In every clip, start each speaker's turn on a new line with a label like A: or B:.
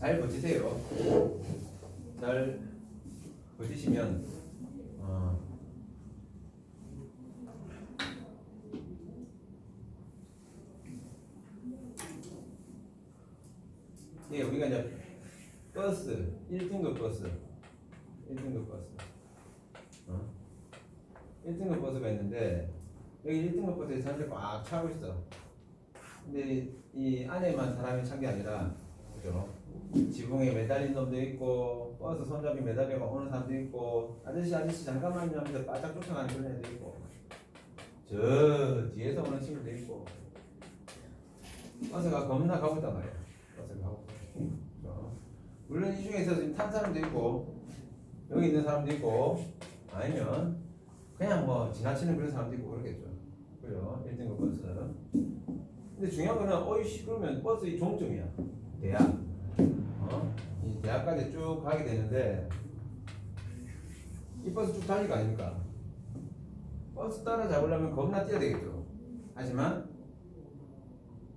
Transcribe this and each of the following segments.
A: 잘 버티세요. 잘 버티시면 예, 우리가 이제 버스 1등급 버스 1등급 버스 1등급 버스가 있는데 여기 1등급 버스에 사람들이 꽉 차고 있어. 근데 이 안에만 사람이 찬 게 아니라 그죠? 지붕에 매달린 놈도 있고 버스 손잡이 매달려 오는 사람도 있고 아저씨 잠깐만요 하면서 바짝 쫓아가는 그런 애도 있고 저 뒤에서 오는 친구도 있고 버스가 겁나 가고 있단 말이야. 버스가 가고 물론 이 중에서 지금 탄 사람도 있고 여기 있는 사람도 있고 아니면 그냥 뭐 지나치는 그런 사람도 있고 그러겠죠. 그죠? 1등급 버스. 근데 중요한 거는 어이씨 그러면 버스의 종점이야. 대학. 이 대학까지 쭉 가게 되는데 이 버스 쭉 달릴 거 아닙니까? 버스 따라잡으려면 겁나 뛰어야 되겠죠. 하지만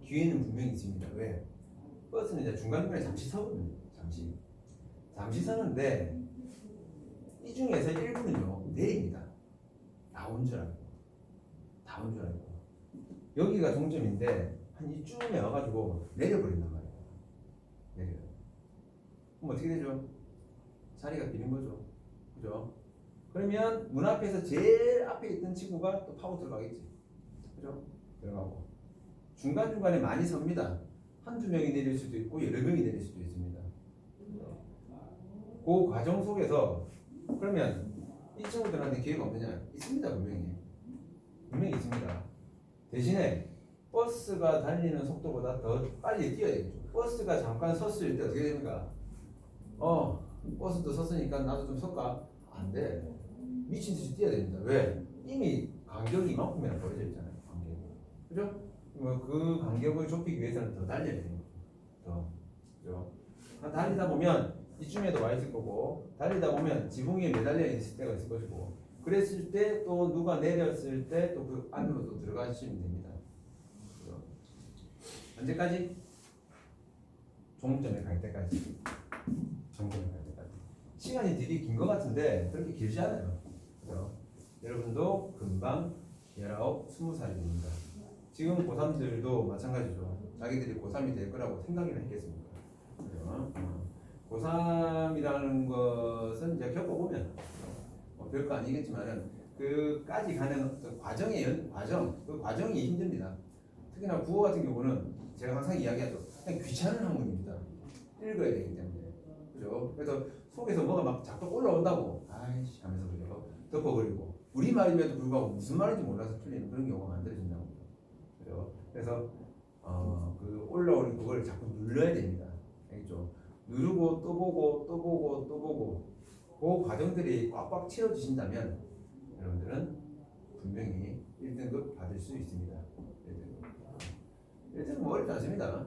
A: 기회는 분명히 있습니다. 왜? 버스는 이제 중간중간에 잠시 서거든요. 잠시 서는데 이 중에서 일부는요 내립니다. 다 온 줄 알고 여기가 종점인데 한 이쯤에 와가지고 내려버린단 말이에요. 내려요. 그럼 어떻게 되죠? 자리가 비는 거죠. 그죠? 그러면 문 앞에서 제일 앞에 있던 친구가 또 파고 들어가겠지. 그죠? 들어가고 중간중간에 많이 섭니다. 한두 명이 내릴 수도 있고 여러 명이 내릴 수도 있습니다. 그 과정 속에서 그러면 이 친구들한테 기회가 없느냐? 있습니다. 분명히 있습니다. 대신에 버스가 달리는 속도보다 더 빨리 뛰어야 되겠죠. 버스가 잠깐 섰을 때 어떻게 됩니까? 버스도 섰으니까 나도 좀 설까? 안 돼. 미친 듯이 뛰어야 됩니다. 왜? 이미 간격이 이만큼이나 벌어져 있잖아요. 간격이. 그죠? 그 간격을 좁히기 위해서는 더 달려야 돼요. 그죠? 달리다 보면 이쯤에도 와 있을 거고, 달리다 보면 지붕 위에 매달려 있을 때가 있을 것이고, 그랬을 때 또 누가 내렸을 때 또 그 안으로 또 들어가시면 됩니다. 그죠? 언제까지? 종점에 갈 때까지. 시간이 되게 긴 것 같은데 그렇게 길지 않아요. 그죠? 여러분도 금방 19, 20살이 됩니다. 지금 고3들도 마찬가지죠. 자기들이 고3이 될 거라고 생각이나 했겠습니까? 그죠? 고3이라는 것은 이제 겪어보면 별거 아니겠지만은 그까지 가는 어떤 그 과정이 힘듭니다. 특히나 국어 같은 경우는 제가 항상 이야기하죠. 그냥 귀찮은 학문입니다. 읽어야 되기 때문에. 그죠? 그래서 속에서 뭐가 막 자꾸 올라온다고 아이씨 하면서 그죠? 덮어버리고 우리말임에도 불구하고 무슨 말인지 몰라서 틀리는 그런 경우가 만들어진다고. 그죠? 그래서 그 올라오는 그걸 자꾸 눌러야 됩니다. 알겠죠? 누르고 또 보고 그 과정들이 꽉꽉 채워지신다면 여러분들은 분명히 1등급 받을 수 있습니다. 1등급 뭐 어렵지 않습니다.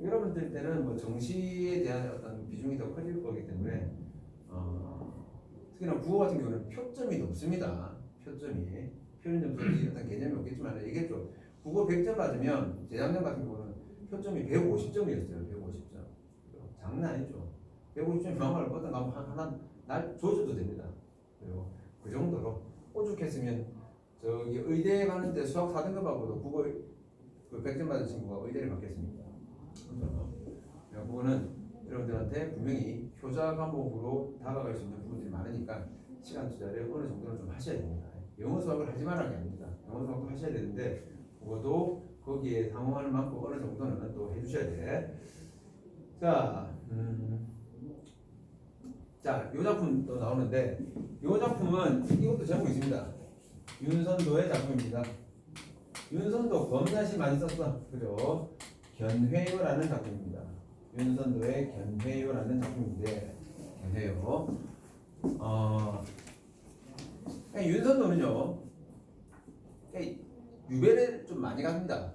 A: 여러분들 때는 뭐 정시에 대한 어떤 비중이 더 커질 거기 때문에 특히나 국어 같은 경우는 표점이 높습니다. 표준 점수의 어떤 개념이 없겠지만 얘기했죠. 국어 100점 맞으면 재작년 같은 경우는 표점이 150점이었어요. 150점. 장난 아니죠. 150점 명함을 뻗어 가면 하나 날 줘줘도 됩니다. 그리고 그 정도로 오죽했으면 저기 의대에 가는데 수학 4등급하고도 국어 그 100점 맞은 친구가 의대를 받겠습니까? 그거는 여러분들한테 분명히 효자 과목으로 다가갈 수 있는 부분들이 많으니까 시간 투자를 어느 정도는 좀 하셔야 됩니다. 영어 수학을 하지 말라는 게 아닙니다. 영어 수학도 하셔야 되는데 그것도 거기에 상응하는 만큼 어느 정도는 또 해주셔야 돼. 자, 이 작품 또 나오는데 이 작품은 이것도 제목이 있습니다. 윤선도의 작품입니다. 윤선도 겁나시 많이 썼어. 그죠? 견회요라는 작품입니다. 윤선도의 견회요라는 작품인데 견회요. 윤선도는요. 유배를 좀 많이 갑니다.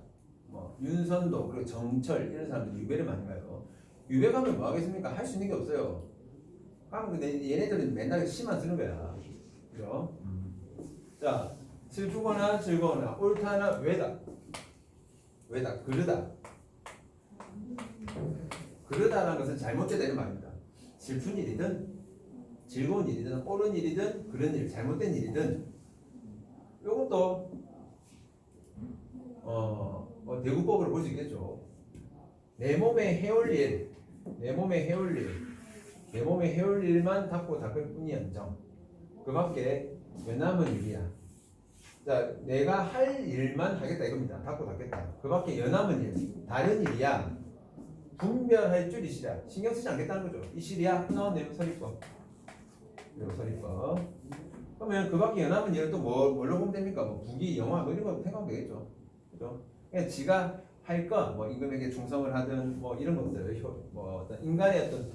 A: 윤선도 그리고 정철 이런 사람들 유배를 많이 가요. 유배 가면 뭐 하겠습니까? 할 수 있는 게 없어요. 그럼 얘네들은 맨날 시만 쓰는 거야. 그죠? 자, 슬프거나 즐거우나 옳다나 외다, 그르다. 그러다라는 것은 잘못되다는 말입니다. 슬픈 일이든 즐거운 일이든 옳은 일이든 그런 일, 잘못된 일이든 이것도 대구법으로 볼 수 있겠죠. 내 몸에 해올 일, 내 몸에 해올 일만 닦고 닦을 뿐이언정 그밖에 연남은 일이야. 자, 내가 할 일만 하겠다 이겁니다. 닦고 닦겠다. 그밖에 연남은 일, 다른 일이야. 분별할 줄 이시라. 신경 쓰지 않겠다는 거죠. 이 실이야. 나왔네요. 서리법. 그리고 서리법. 그러면 그밖에 연합은 일은 또 뭘로 보면 됩니까? 뭐 국기, 영화 뭐 이런 거 생각하면 되겠죠. 그죠? 그냥 지가 할 거, 뭐 임금에게 충성을 하든 뭐 이런 것들, 뭐 어떤 인간의 어떤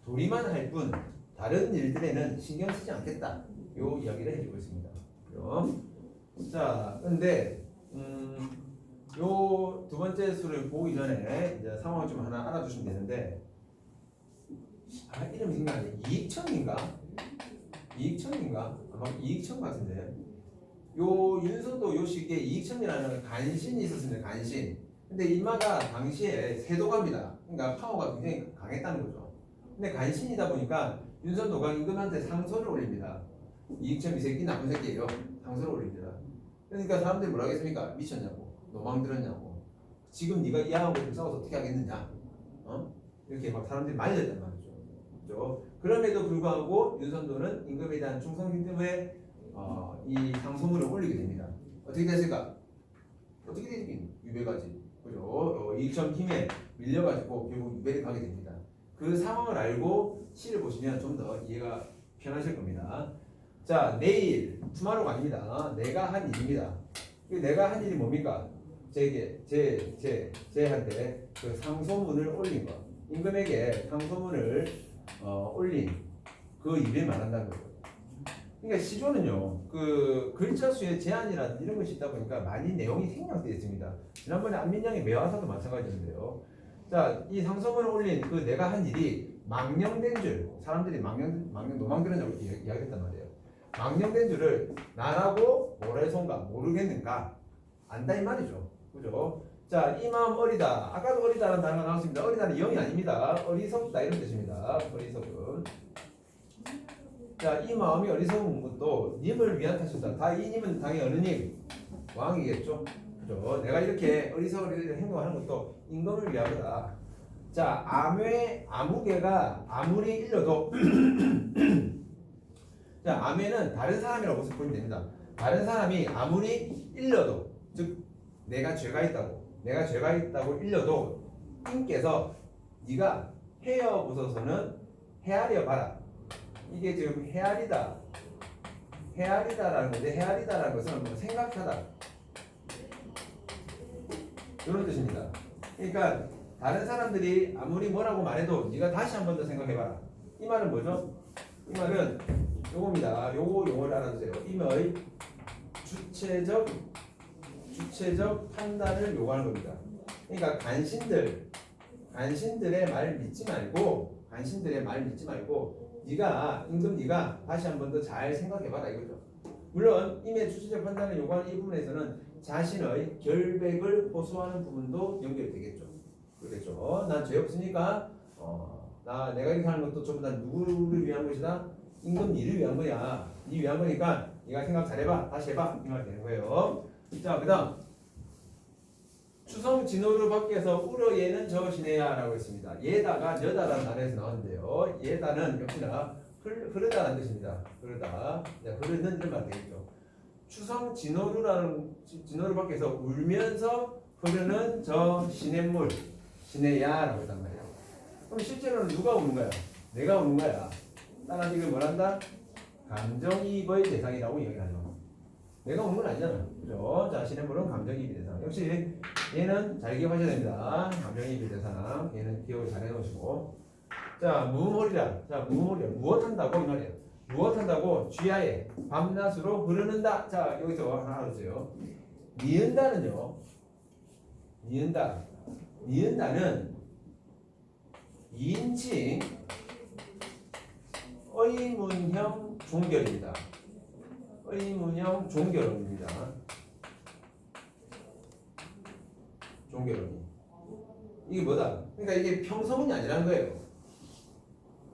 A: 도리만 할 뿐 다른 일들에는 신경 쓰지 않겠다. 요 이야기를 해주고 있습니다. 그럼 자, 근데 요 두 번째 수를 보기 전에 이제 상황을 좀 하나 알아두시면 되는데, 이름이 생각나네. 이익청인가? 아마 이익청 같은데. 요 윤서도 요 시기에 이익청이라는 간신이 있었습니다. 간신. 근데 이마가 당시에 세도가입니다. 그러니까 파워가 굉장히 강했다는 거죠. 근데 간신이다 보니까 윤선도가 임금한테 상소를 올립니다. 이익청 이 새끼 나쁜 새끼예요. 상소를 올립니다. 그러니까 사람들이 뭐라 하겠습니까? 미쳤냐고, 노망 들었냐고, 지금 네가 이하고 싸워서 어떻게 하겠느냐, 이렇게 막 사람들이 말렸단 말이죠. 그렇죠? 그럼에도 불구하고 윤선도는 임금에 대한 충성심 때문에 이 상소문을 올리게 됩니다. 어떻게 됐을까? 어떻게 되긴 유배가지, 그죠? 이익청 힘에 밀려가지고 결국 유배를 가게 됩니다. 그 상황을 알고 시를 보시면 좀 더 이해가 편하실 겁니다. 자, 내일 투마로가 아닙니다. 내가 한 일입니다. 내가 한 일이 뭡니까? 제한테 그 상소문을 올린 거, 임금에게 상소문을 올린 그 일을 말한다는 거죠. 그러니까 시조는요, 그 글자 수의 제한이라든지 이런 것이 있다 보니까 많이 내용이 생략되어 있습니다. 지난번에 안민양의 매화사도 마찬가지인데요. 자, 이 상소문을 올린 그 내가 한 일이 망령된 줄, 사람들이 노망 들었냐고 이야기했단 말이에요. 망령된 줄을 나라고 모래손가 모르겠는가? 안다 이 말이죠. 그죠? 자, 이 마음 어리다. 아까도 어리다라는 단어가 나왔습니다. 어리다는 영이 아닙니다. 어리석다 이런 뜻입니다. 어리석은. 자, 이 마음이 어리석은 것도 님을 위한 탓이다. 다 이 님은 당연히 어느 님? 왕이겠죠. 그죠? 내가 이렇게 어리석은 행동하는 것도 임금을 위한 거다. 자, 아무개가 아무리 일러도 자, 아메는 다른 사람이라고 보면 됩니다. 다른 사람이 아무리 일러도, 즉 내가 죄가 있다고 일러도 님께서 네가 헤어보소서는 헤아려 봐라. 이게 지금 헤아리다라는 건데, 헤아리다라는 것은 뭐 생각하다 이런 뜻입니다. 그러니까 다른 사람들이 아무리 뭐라고 말해도 네가 다시 한 번 더 생각해봐라. 이 말은 뭐죠? 이 말은 요겁니다. 요거 용어를 알아두세요. 임의 주체적 판단을 요구하는 겁니다. 그러니까 간신들의 말 믿지 말고 네가 다시 한 번 더 잘 생각해봐라 이거죠. 물론 임의 주체적 판단을 요구하는 이 부분에서는 자신의 결백을 호소하는 부분도 연결되겠죠. 그렇겠죠. 난 죄 없으니까 내가 이렇게 하는 것도 전부 다 누구를 위한 것이다? 임금 니를 위한 거야. 니 위한 거니까 네가 생각 잘해봐. 다시 해봐. 이 말 되는 거예요. 자, 그 다음 추성 진호를 밖에서 우러 예는 저시네야 라고 했습니다. 예다가 여다라는 단어에서 나왔는데요. 예다는 역시나 흐르다라는 뜻입니다. 흐르다. 흐르는 이런 말 되겠죠. 추성 진호를 밖에서 울면서 흐르는 저 시냇물 시내야라고 했단 말이에요. 그럼 실제로는 누가 우는 거야? 내가 우는 거야. 따라서 이걸 뭐란다? 감정이입의 대상이라고 이야기하죠. 내가 우는 건 아니잖아. 그죠? 자, 시냇물은 감정이입의 대상. 역시 얘는 잘 기억하셔야 됩니다. 감정이입의 대상. 얘는 기억을 잘 해놓으시고. 자, 무음홀이라. 자, 무음홀이라. 무엇한다고 이 말이에요. 무엇한다고 쥐하에 밤낮으로 흐르는다. 자, 여기서 하나 알아두세요. 니은다는요. 니은다는 2인칭 의문형 종결입니다. 의문형 종결어입니다. 종결어미. 이게 뭐다? 그러니까 이게 평서문이 아니라는 거예요.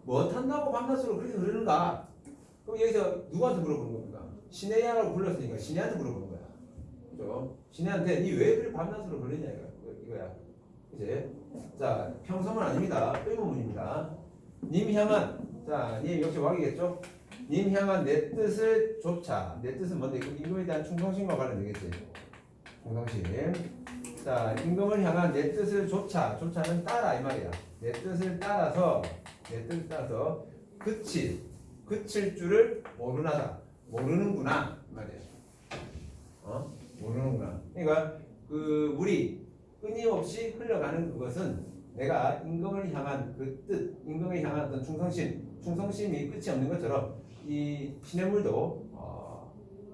A: 뭐 탄다고 밤낮으로 그렇게 흐르는가? 그럼 여기서 누구한테 물어보는 겁니까? 시내야라고 불렀으니까 시내한테 물어보는 거야. 그죠? 시내한테 니 왜 그렇게 밤낮으로 흐르냐 이거야. 이제 자 평서문 아닙니다. 의문문입니다. 님 향한 자 님 역시 wak이겠죠? 님 향한 내 뜻을 좇아. 내 뜻은 뭔데? 그 임금에 대한 충성심과 관련되겠지. 충성심. 자 임금을 향한 내 뜻을 좇아는 따라 이 말이야. 내 뜻을 따라서 그칠 줄을 모르는구나 이 말이야. 모르는구나. 그러니까 그 우리 끊임없이 흘러가는 그것은 내가 임금을 향한 그 뜻, 임금에 향한 어떤 충성심이 끝이 없는 것처럼 이 시냇물도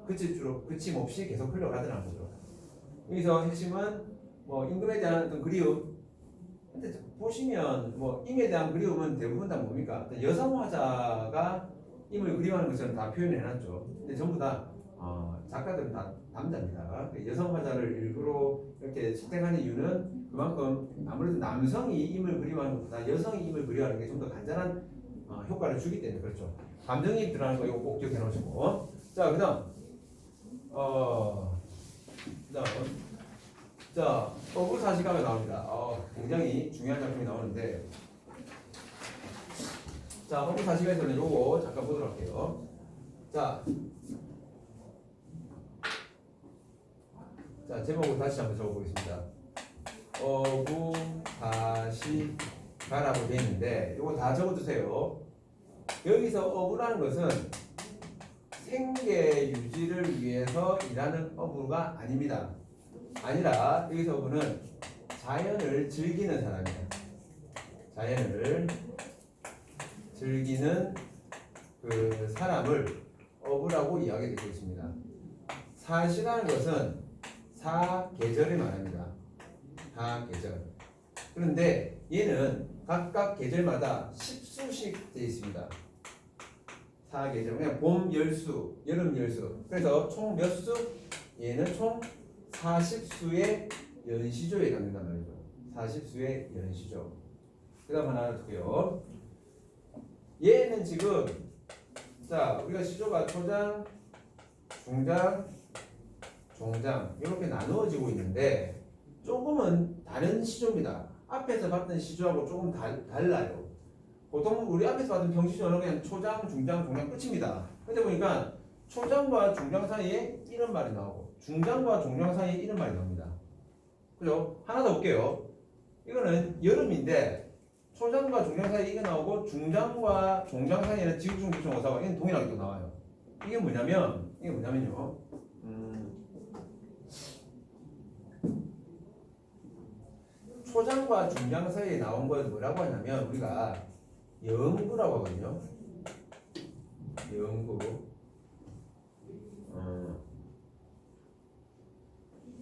A: 그침없이 계속 흘러가더라는 거죠. 여기서 핵심은 뭐 임금에 대한 어떤 그리움. 근데 보시면 뭐 임에 대한 그리움은 대부분 다 뭡니까? 여성 화자가 임을 그리워하는 것처럼 다 표현을 해놨죠. 근데 전부 다 작가들은 다 남자입니다. 여성 화자를 일부러 이렇게 선택하는 이유는 그만큼 아무래도 남성이 임을 그리워하는 것보다 여성이 임을 그리워하는 게 좀 더 간단한 효과를 주기 때문에 그렇죠. 감정이 들어가는 거 이거 꼭 기억해 놓으시고. 자, 그다음 자, 어부사시가가 나옵니다. 굉장히 중요한 작품이 나오는데, 자, 어부사시가에서는 요거 잠깐 보도록 할게요. 자, 제목을 다시 한번 적어보겠습니다. 어부사시가라고 되어 있는데, 요거 다 적어두세요. 여기서 어부라는 것은 생계 유지를 위해서 일하는 어부가 아닙니다. 아니라 여기서 어부는 자연을 즐기는 사람이에요. 자연을 즐기는 그 사람을 어부라고 이야기되고 있습니다. 사시라는 것은 사계절을 말합니다. 사계절. 그런데 얘는 각각 계절마다 10수씩 되어 있습니다. 사계절. 그냥 봄 열수, 여름 열수. 그래서 총 몇 수? 얘는 총 40수의 연시조에 해당된단 말이죠. 40수의 연시조. 그 다음 하나 두고요. 얘는 지금 자 우리가 시조가 초장, 중장, 종장 이렇게 나누어지고 있는데 조금은 다른 시조입니다. 앞에서 봤던 시조하고 조금 달라요. 보통 우리 앞에서 봤던 병시조는 그냥 초장, 중장, 종장 끝입니다. 근데 보니까 초장과 중장 사이에 이런 말이 나오고 중장과 종장 사이에 이런 말이 나옵니다. 그죠? 하나 더 볼게요. 이거는 여름인데 초장과 중장 사이에 이게 나오고 중장과 종장 사이에는 지극중 직종어사가 이건 동일하게 또 나와요. 이게 뭐냐면요. 초장과 중장 사이에 나온 건 뭐라고 하냐면 우리가 영구라고 하거든요. 영구.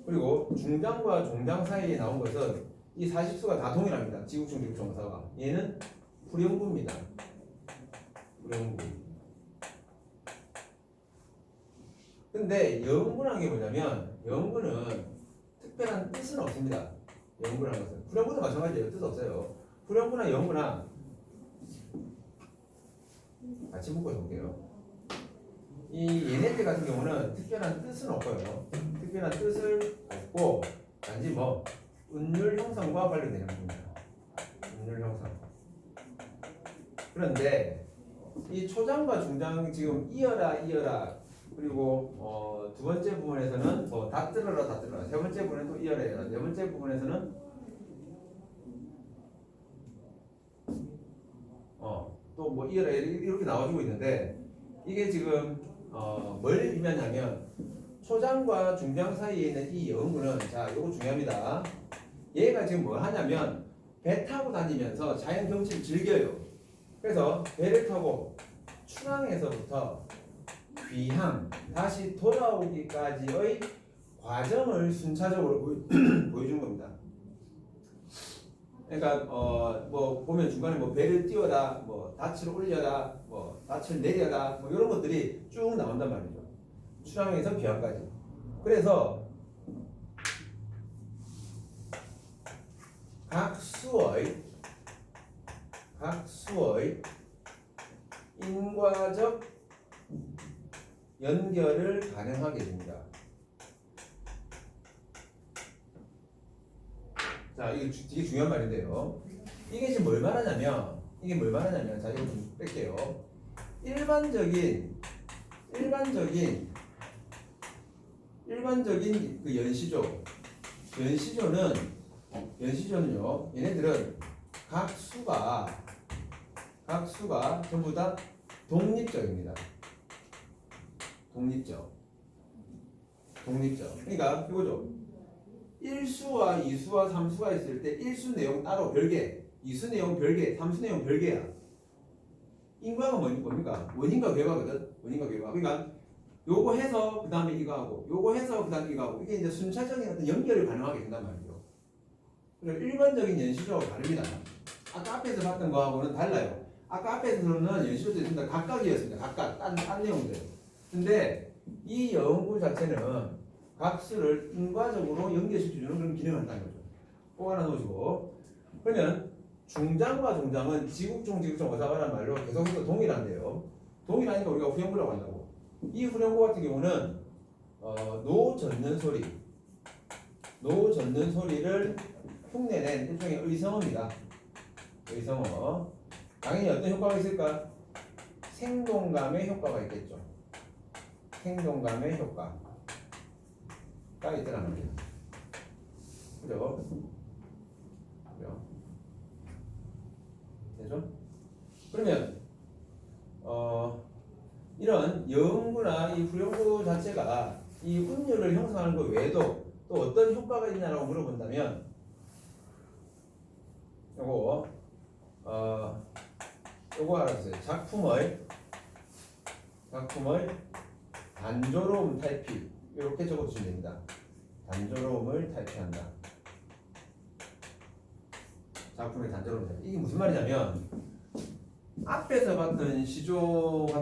A: 그리고 중장과 종장 사이에 나온 것은 이 40수가 다 동일합니다. 지국중 직종어사가. 얘는 불영구입니다. 불영구. 근데 영구라는 게 뭐냐면 영구는 특별한 뜻은 없습니다. 영구라는 것은. 불영구도 마찬가지예요. 뜻 없어요. 불영구나 영구나 같이 묶어서 볼게요. 이 얘네들 같은 경우는 특별한 뜻은 없고요. 특별한 뜻을 없고 단지 뭐 운율 형성과 관련되는 겁니다. 운율 형성. 그런데 이 초장과 중장 지금 이어라 그리고 두 번째 부분에서는 뭐 다 들어라 세 번째 부분에 또 이어라 네 번째 부분에서는 또 뭐 이어라 이렇게 나와주고 있는데 이게 지금 뭘 의미하냐면 초장과 중장 사이에 있는 이 영구는 자 요거 중요합니다. 얘가 지금 뭐 하냐면 배 타고 다니면서 자연 경치를 즐겨요. 그래서 배를 타고 출항에서부터 귀향 다시 돌아오기까지의 과정을 순차적으로 보여준 겁니다. 그러니까 뭐 보면 중간에 뭐 배를 띄워라, 뭐 닻을 올려라, 뭐 닻을 내려라, 뭐 이런 것들이 쭉 나온단 말이죠. 출항에서 귀향까지. 그래서 각 수의 인과적 연결을 가능하게 됩니다. 자, 이게 되게 중요한 말인데요. 이게 지금 뭘 말하냐면, 자, 이거 좀 뺄게요. 일반적인 그 연시조는요, 얘네들은 각 수가 전부 다 독립적입니다. 독립적. 그러니까 이거죠. 1수와 2수와 3수가 있을 때 1수 내용 따로 별개, 2수 내용 별개, 3수 내용 별개야. 인과가 뭡니까? 원인과 결과거든. 그러니까 요거 해서 그 다음에 이거 하고, 요거 해서 그 다음에 이거 하고, 이게 이제 순차적인 어떤 연결을 가능하게 된단 말이죠. 그리고 일반적인 연시조하고 다릅니다. 아까 앞에서 봤던 거하고는 달라요. 아까 앞에서는 연시조도 있습니다. 각각이었습니다. 각각 딴 내용들. 근데 이 여음구 자체는 각수를 인과적으로 연결시켜주는 그런 기능을 한다는 거죠. 꼭 하나 놓으시고. 그러면 중장과 종장은 지국종 어사가란 말로 계속해서 동일한데요. 동일하니까 우리가 후렴구라고 한다고. 이 후렴구 같은 경우는 노 젓는 소리를 흉내낸 일종의 의성어입니다. 의성어. 당연히 어떤 효과가 있을까? 생동감의 효과가 있겠죠. 생동감의 효과가 있더라는 거죠. 그죠? 되죠? 그러면 이런 여음구나 이 후렴구 자체가 이 운율을 형성하는 것 외에도 또 어떤 효과가 있냐라고 물어본다면 요거 알아주세요. 작품의 단조로움 탈피 이렇게 적어주시면 됩니다. 단조로움을 탈피한다. 작품의 단조로움 탈피. 이게 무슨 말이냐면 앞에서 봤던 시조 같은